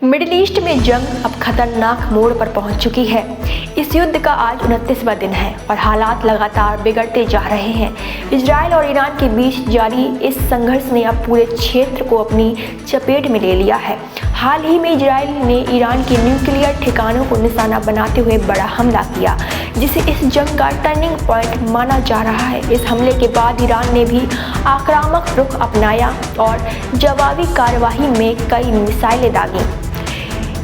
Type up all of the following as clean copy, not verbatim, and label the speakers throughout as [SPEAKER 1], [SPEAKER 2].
[SPEAKER 1] Middle east में जंग अब खतरनाक मोड़ पर पहुंच चुकी है। इस युद्ध का आज 29वां दिन है और हालात लगातार बिगड़ते जा रहे हैं। इजराइल और ईरान के बीच जारी इस संघर्ष ने अब पूरे क्षेत्र को अपनी चपेट में ले लिया है। हाल ही में इजराइल ने ईरान के न्यूक्लियर ठिकानों को निशाना बनाते हुए बड़ा हमला किया, जिसे इस जंग का टर्निंग पॉइंट माना जा रहा है। इस हमले के बाद ईरान ने भी आक्रामक रुख अपनाया और जवाबी कार्रवाई में कई मिसाइलें दागी।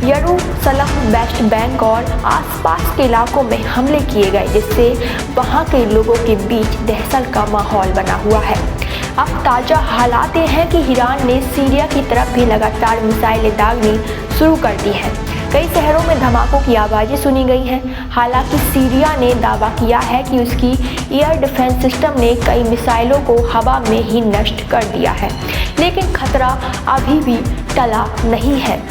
[SPEAKER 1] यरूशलम, वेस्ट बैंक और आसपास के इलाकों में हमले किए गए, जिससे वहां के लोगों के बीच दहशत का माहौल बना हुआ है। अब ताज़ा हालात ये हैं कि ईरान ने सीरिया की तरफ भी लगातार मिसाइलें दागनी शुरू कर दी हैं। कई शहरों में धमाकों की आवाज़ें सुनी गई हैं। हालांकि सीरिया ने दावा किया है कि उसकी एयर डिफेंस सिस्टम ने कई मिसाइलों को हवा में ही नष्ट कर दिया है, लेकिन खतरा अभी भी टला नहीं है।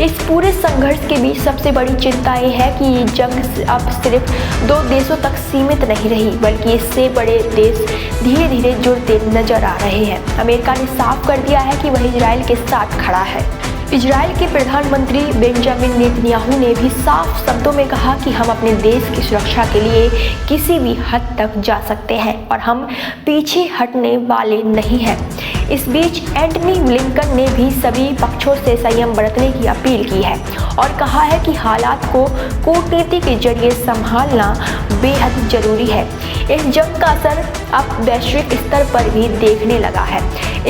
[SPEAKER 1] इस पूरे संघर्ष के बीच सबसे बड़ी चिंता ये है कि ये जंग अब सिर्फ दो देशों तक सीमित नहीं रही, बल्कि इससे बड़े देश धीरे धीरे जुड़ते नजर आ रहे हैं। अमेरिका ने साफ कर दिया है कि वह इजराइल के साथ खड़ा है। इजराइल के प्रधानमंत्री बेंजामिन नेतन्याहू ने भी साफ शब्दों में कहा कि हम अपने देश की सुरक्षा के लिए किसी भी हद तक जा सकते हैं और हम पीछे हटने वाले नहीं हैं। इस बीच एंटनी ब्लिंकन ने भी सभी पक्षों से संयम बरतने की अपील की है और कहा है कि हालात को कूटनीति के जरिए संभालना बेहद जरूरी है। इस जंग का असर अब वैश्विक स्तर पर भी देखने लगा है।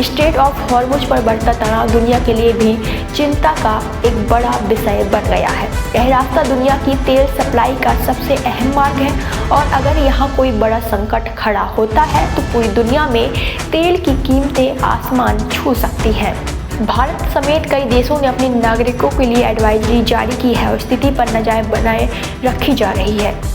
[SPEAKER 1] स्ट्रेट ऑफ हॉर्मुज पर बढ़ता तनाव दुनिया के लिए भी चिंता का एक बड़ा विषय बन गया है। यह रास्ता दुनिया की तेल सप्लाई का सबसे अहम मार्ग है और अगर यहाँ कोई बड़ा संकट खड़ा होता है तो पूरी दुनिया में तेल की कीमतें आसमान छू सकती हैं। भारत समेत कई देशों ने अपने नागरिकों के लिए एडवाइजरी जारी की है और स्थिति पर नजर बनाए रखी जा रही है।